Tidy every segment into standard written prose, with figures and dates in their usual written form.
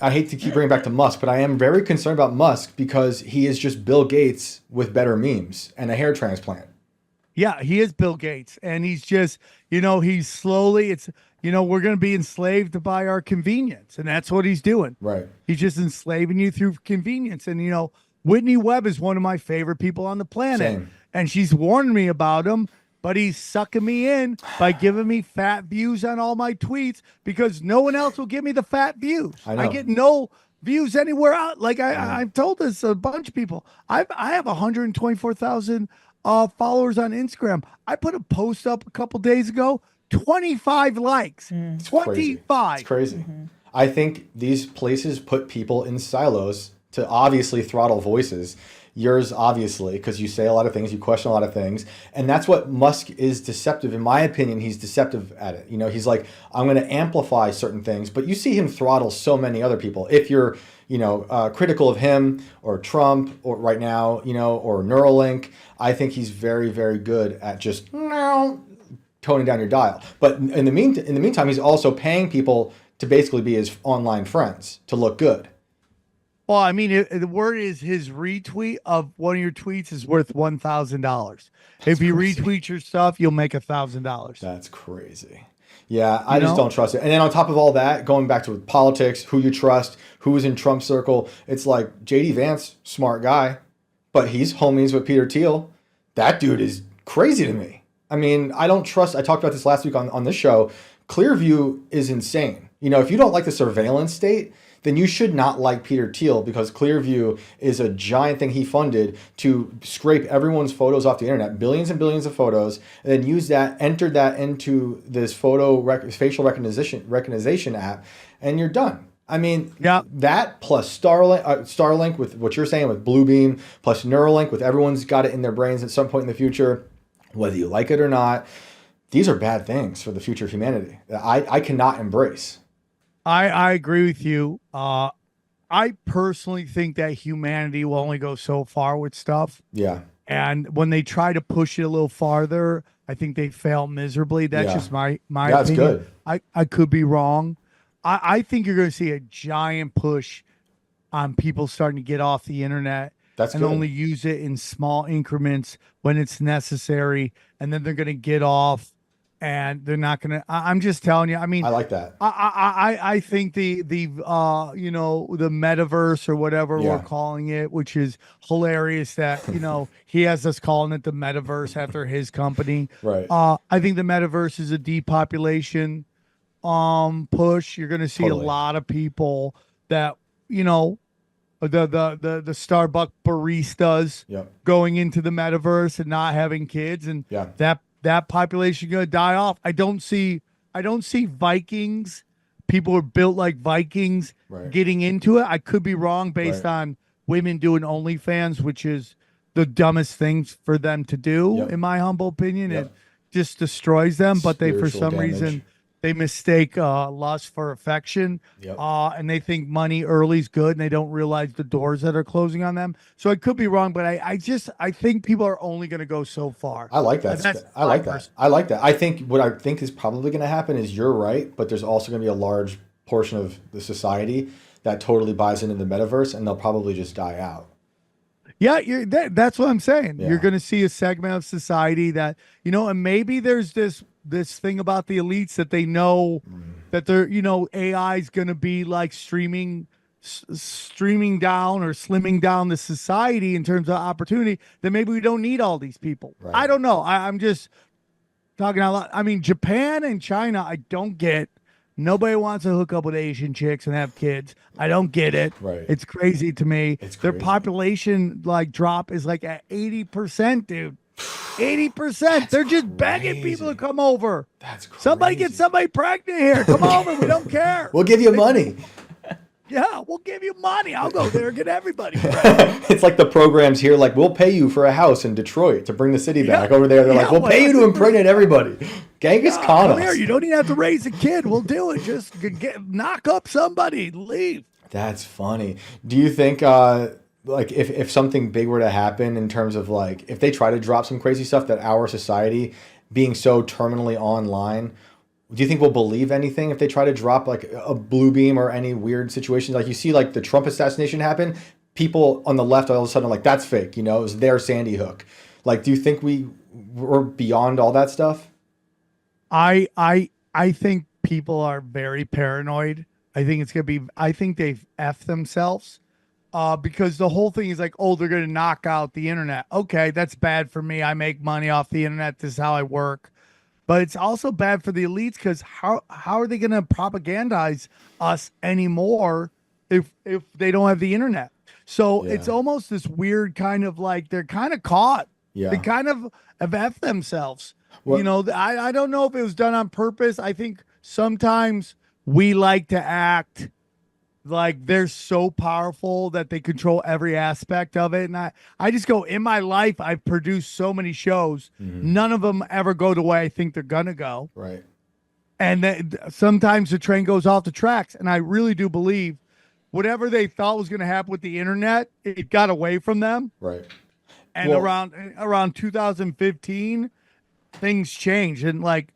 I hate to keep bringing back to Musk, but I am very concerned about Musk because he is just Bill Gates with better memes and a hair transplant. Yeah, he is Bill Gates, and he's just, he's slowly, we're going to be enslaved by our convenience, and that's what he's doing. Right. He's just enslaving you through convenience. And, Whitney Webb is one of my favorite people on the planet. Same. And she's warned me about him, but he's sucking me in by giving me fat views on all my tweets because no one else will give me the fat views. I get no views anywhere out. Like I've told this a bunch of people. I have 124,000 followers on Instagram. I put a post up a couple days ago, 25 likes. 25. It's crazy. I think these places put people in silos to obviously throttle voices. Yours, obviously, because you say a lot of things, you question a lot of things. And that's what Musk is deceptive. In my opinion, he's deceptive at it. He's like, I'm going to amplify certain things, but you see him throttle so many other people. If you're, critical of him or Trump or right now, or Neuralink, I think he's very, very good at just toning down your dial. But in the meantime, he's also paying people to basically be his online friends to look good. Well, I mean, the word is his retweet of one of your tweets is worth $1,000. If you retweet your stuff, you'll make $1,000. That's crazy. Yeah, I just don't trust it. And then on top of all that, going back to politics, who you trust, who is in Trump's circle, it's like JD Vance, smart guy, but he's homies with Peter Thiel. That dude is crazy to me. I mean, I don't trust. I talked about this last week on this show. Clearview is insane. If you don't like the surveillance state, then you should not like Peter Thiel because Clearview is a giant thing he funded to scrape everyone's photos off the internet, billions and billions of photos, and then enter that into this facial recognition app, and you're done. I mean, that plus Starlink with what you're saying with Bluebeam, plus Neuralink with everyone's got it in their brains at some point in the future, whether you like it or not. These are bad things for the future of humanity that I cannot embrace. I agree with you. I personally think that humanity will only go so far with stuff. Yeah. And when they try to push it a little farther, I think they fail miserably. That's just my opinion. That's good. I could be wrong. I think you're going to see a giant push on people starting to get off the internet and only use it in small increments when it's necessary. And then they're going to get off. And they're not gonna. I'm just telling you. I mean, I like that. I think the metaverse or whatever we're calling it, which is hilarious that he has us calling it the metaverse after his company. Right. I think the metaverse is a depopulation push. You're gonna see a lot of people that the Starbucks baristas going into the metaverse and not having kids, and that population going to die off. I don't see Vikings, people who are built like Vikings getting into it. I could be wrong based on women doing OnlyFans, which is the dumbest thing for them to do, in my humble opinion. It just destroys them, but for some reason, they mistake lust for affection, and they think money early is good, and they don't realize the doors that are closing on them. So I could be wrong, but I think people are only going to go so far. I like that. I like that. I think what I think is probably going to happen is you're right, but there's also going to be a large portion of the society that totally buys into the metaverse, and they'll probably just die out. Yeah, that's what I'm saying. You're going to see a segment of society that, and maybe there's this thing about the elites that they know that they're, AI is going to be like streaming down or slimming down the society in terms of opportunity, then maybe we don't need all these people. Right. I don't know. I'm just talking out loud. I mean, Japan and China, I don't get. Nobody wants to hook up with Asian chicks and have kids. I don't get it. Right. It's crazy to me. Their population drop is like at 80%, dude. 80%. They're just begging people to come over. That's crazy. Somebody get somebody pregnant here. Come over. We don't care. We'll give you money. Yeah, we'll give you money. I'll go there and get everybody. It's like the programs here, like, we'll pay you for a house in Detroit to bring the city back. Over there, they're like, we'll pay you to impregnate everybody. Genghis Khan us. Here, you don't even have to raise a kid. We'll do it. Just knock up somebody. Leave. That's funny. Do you think, if something big were to happen in terms of, if they try to drop some crazy stuff, that our society, being so terminally online, do you think we'll believe anything if they try to drop like a blue beam or any weird situations? Like you see like the Trump assassination happen, people on the left all of a sudden are like, that's fake, you know, it was their Sandy Hook. Like, do you think we're beyond all that stuff? I think people are very paranoid. I think they've effed themselves. Because the whole thing is like, oh, they're going to knock out the internet. Okay, that's bad for me. I make money off the internet. This is how I work. But it's also bad for the elites because how are they going to propagandize us anymore if they don't have the internet? So it's almost this weird kind of like they're kind of caught. Yeah. They kind of have effed themselves. What? You know, I don't know if it was done on purpose. I think sometimes we like to act like they're so powerful that they control every aspect of it. And I just go, in my life, I've produced so many shows. Mm-hmm. None of them ever go the way I think they're going to go. Right. And then sometimes the train goes off the tracks. And I really do believe whatever they thought was going to happen with the internet, it got away from them. Right. And around 2015, things changed. And like,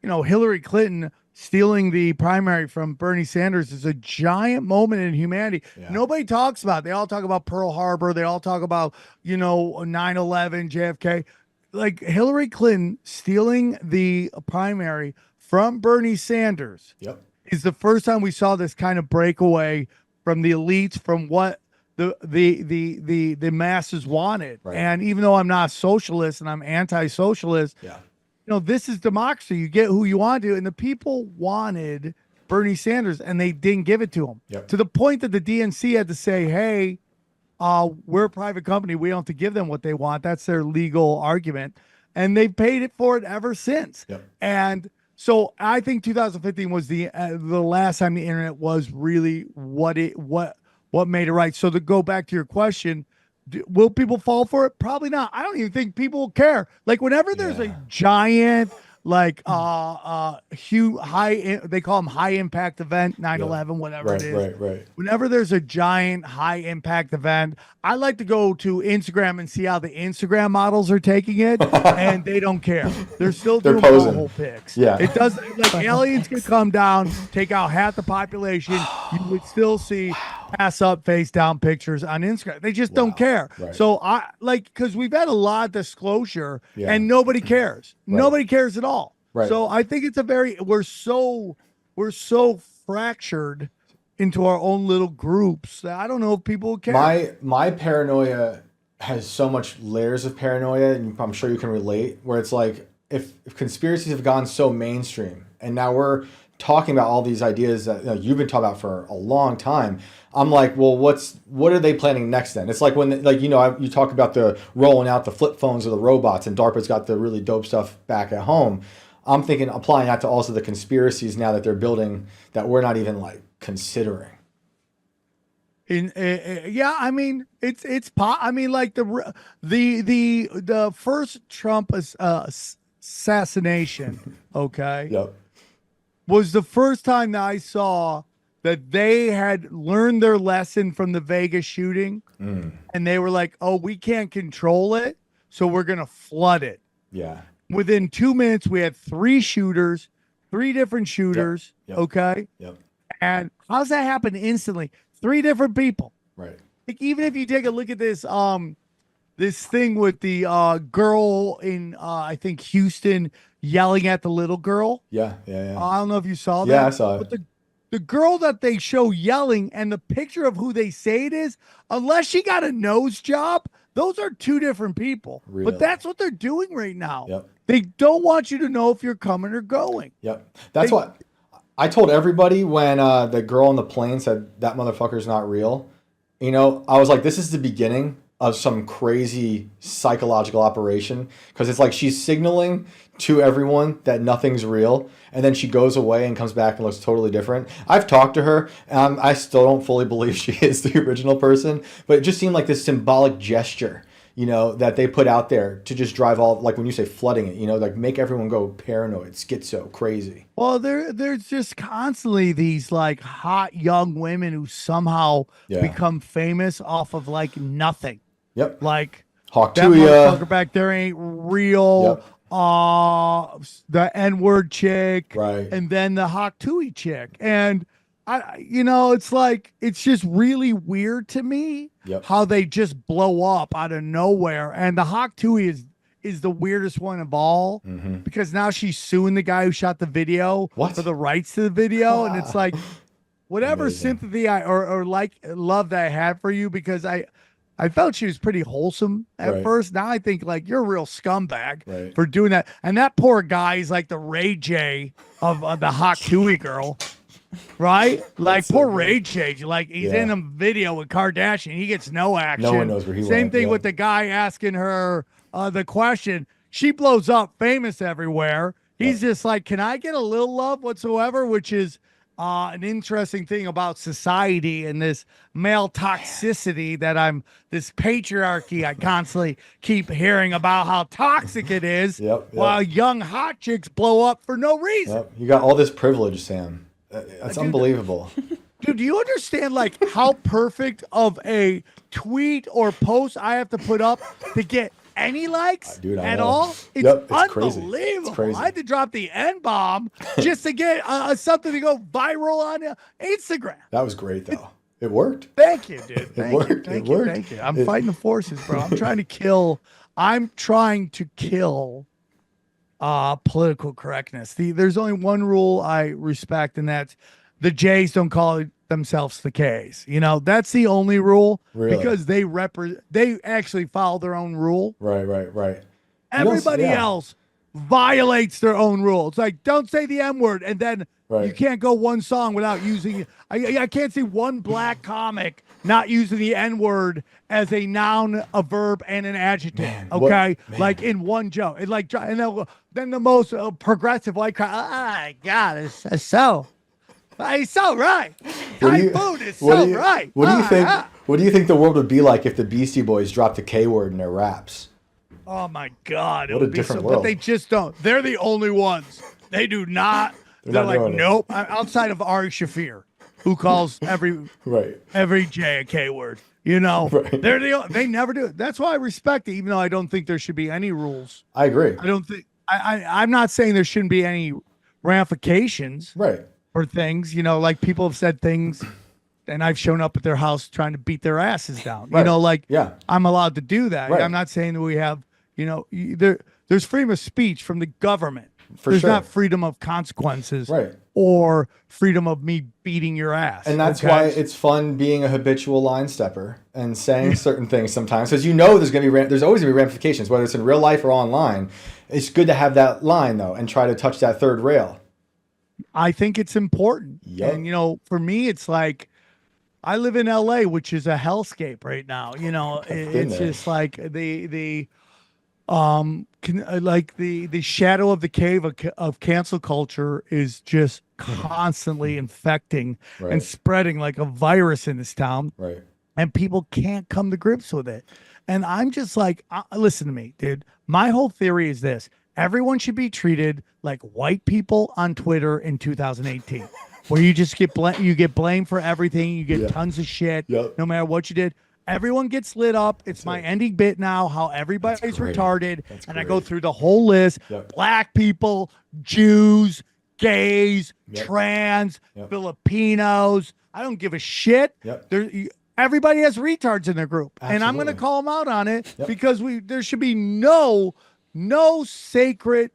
you know, Hillary Clinton stealing the primary from Bernie Sanders is a giant moment in humanity. Yeah. Nobody talks about it. They all talk about Pearl Harbor. They all talk about, you know, 9/11, JFK. Like Hillary Clinton stealing the primary from Bernie Sanders is the first time we saw this kind of breakaway from the elites, from what the masses wanted. Right. And even though I'm not a socialist and I'm anti-socialist, you know, this is democracy. You get who you want to, and the people wanted Bernie Sanders, and they didn't give it to him. Yep. To the point that the DNC had to say, hey, we're a private company. We don't have to give them what they want. That's their legal argument. And they've paid it for it ever since. Yep. And so I think 2015 was the last time the internet was really what made it right. So to go back to your question, will people fall for it? Probably not. I don't even think people will care. Like whenever there's a giant, like huge, they call them high impact event, 9/11, whatever it is. Right. Whenever there's a giant high impact event, I like to go to Instagram and see how the Instagram models are taking it, and they don't care. They're still doing whole pics. Yeah, it does. Like aliens could come down, take out half the population, you would still see pass up, face down pictures on Instagram. They just don't care. Right. So I like, because we've had a lot of disclosure and nobody cares. Right. Nobody cares at all. Right. So I think it's we're so fractured into our own little groups that I don't know if people will care. My paranoia has so much layers of paranoia, and I'm sure you can relate, where it's like if conspiracies have gone so mainstream and now we're talking about all these ideas that you've been talking about for a long time. I'm like, well, what are they planning next then? It's like when, you talk about the rolling out the flip phones or the robots, and DARPA's got the really dope stuff back at home. I'm thinking applying that to also the conspiracies now that they're building that we're not even like considering. I mean, I mean, like the first Trump assassination, okay. Yep. Was the first time that I saw that they had learned their lesson from the Vegas shooting, and they were like, oh, we can't control it, so we're going to flood it. Yeah. Within 2 minutes, we had three different shooters, okay? Yep. And how's that happen instantly? 3 different people. Right. Like, even if you take a look at this this thing with the girl in, I think, Houston yelling at the little girl. Yeah. I don't know if you saw that. Yeah, I saw it. But the girl that they show yelling and the picture of who they say it is, unless she got a nose job, those are 2 different people. Really? But that's what they're doing right now. Yep. They don't want you to know if you're coming or going. Yep. That's what I told everybody when the girl on the plane said that motherfucker's not real. You know, I was like, this is the beginning of some crazy psychological operation, because it's like she's signaling to everyone that nothing's real, and then she goes away and comes back and looks totally different. I've talked to her, and I still don't fully believe she is the original person, but it just seemed like this symbolic gesture, you know, that they put out there to just drive all, like when you say flooding it, you know, like make everyone go paranoid, schizo, crazy. Well, there's just constantly these like hot young women who somehow become famous off of like nothing. Yep. Like Hawk that motherfucker back there ain't real. Yep. the N-word chick, right, and then the Hawk Tui chick. And it's like, it's just really weird to me how they just blow up out of nowhere. And the Hawk Tui is the weirdest one of all because now she's suing the guy who shot the video for the rights to the video. And it's like, whatever sympathy or like love that I had for you, because I felt she was pretty wholesome at first. Now I think like you're a real scumbag for doing that. And that poor guy is like the Ray J of the Hawk Tui girl, right? Like poor Ray J. Like he's in a video with Kardashian. He gets no action. No one knows where he went. Same thing with the guy asking her the question. She blows up, famous everywhere. He's just like, can I get a little love whatsoever? Which is an interesting thing about society and this male toxicity this patriarchy I constantly keep hearing about how toxic it is while young hot chicks blow up for no reason. You got all this privilege, Sam. That's unbelievable. Dude, do you understand like how perfect of a tweet or post I have to put up to get any likes at all? It's unbelievable. It's crazy. I had to drop the N-bomb just to get something to go viral on Instagram. That was great, though. It worked. Thank you, dude. It worked. Thank you. I'm fighting the forces, bro. I'm trying to kill political correctness. There's only one rule I respect, and that's the J's don't call themselves the K's. That's the only rule because they actually follow their own rule. Right. Everybody else violates their own rules. Like, don't say the M word, and then you can't go one song without using. I can't see one black comic not using the N word as a noun, a verb, and an adjective. Like in one joke. And then the most progressive white crowd. Oh my God, it's so. He's so right. Typhoon is so right. What do you think? What do you think the world would be like if the Beastie Boys dropped the K word in their raps? Oh my God! What a different world. But they just don't. They're the only ones. They do not. They're like, nope. Outside of Ari Shaffir, who calls every J a K word. They never do it. That's why I respect it, even though I don't think there should be any rules. I agree. I don't think. I'm not saying there shouldn't be any ramifications. For things, like people have said things and I've shown up at their house trying to beat their asses down. I'm allowed to do that. I'm not saying that we have, there's freedom of speech from the government. There's not freedom of consequences or freedom of me beating your ass. And that's why it's fun being a habitual line stepper and saying certain things sometimes, because there's going to be there's always going to be ramifications, whether it's in real life or online. It's good to have that line though and try to touch that third rail. I think it's important. And, for me, it's like, I live in LA, which is a hellscape right now. It's just like the shadow of the cave of cancel culture is just constantly infecting and spreading like a virus in this town. And people can't come to grips with it. And I'm just like, listen to me, dude. My whole theory is this. Everyone should be treated like white people on Twitter in 2018, where you just get blamed for everything. You get tons of shit, no matter what you did. Everyone gets lit up. It's my ending bit now, how everybody's retarded. And I go through the whole list. Black people, Jews, gays, trans, Filipinos. I don't give a shit. Everybody has retards in their group. And I'm going to call them out on it because there should be no sacred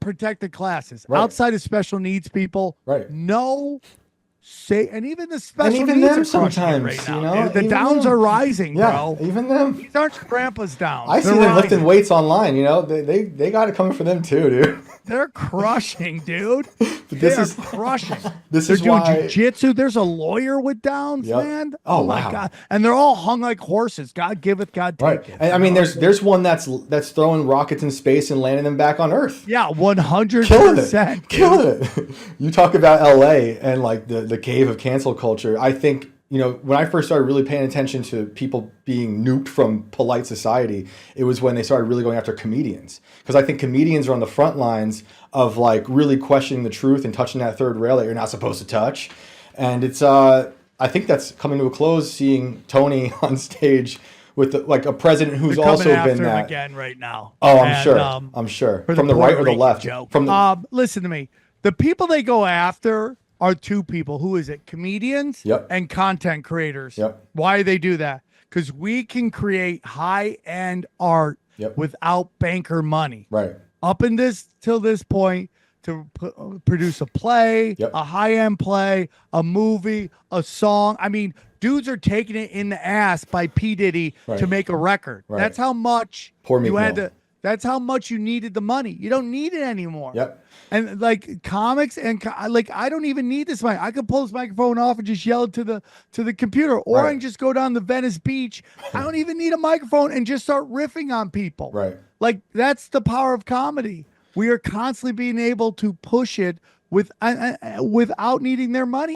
protected classes outside of special needs people. And even the special needs them are sometimes right now. The downs are rising, bro. Even them. These aren't grandpa's downs. I see them lifting weights online. They got it coming for them too, dude. They're crushing, dude. They're crushing. They're doing jiu-jitsu. There's a lawyer with Downs, man. Oh my God. And they're all hung like horses. God giveth, God taketh. And I mean, there's one that's throwing rockets in space and landing them back on Earth. Yeah, 100%. Killing it. You talk about LA and like the cave of cancel culture. I think, when I first started really paying attention to people being nuked from polite society, it was when they started really going after comedians. Because I think comedians are on the front lines of like really questioning the truth and touching that third rail that you're not supposed to touch. And it's, I think that's coming to a close, seeing Tony on stage with like a president who's They're also after been him that again right now. Oh, I'm sure. From the right or the left. Joke. From the listen to me. The people they go after are two people. Who is it? Comedians and content creators. Why do they do that? Because we can create high-end art without banker money. Right. Up in this till this point, to produce a play, a high-end play, a movie, a song. I mean, dudes are taking it in the ass by P. Diddy to make a record. Right. That's how much Poor you had Meek to. That's how much you needed the money. You don't need it anymore. Yep. And like comics and like I don't even need this mic. I could pull this microphone off and just yell it to the computer, or I can just go down to Venice Beach. I don't even need a microphone and just start riffing on people. Right. Like that's the power of comedy. We are constantly being able to push it without needing their money.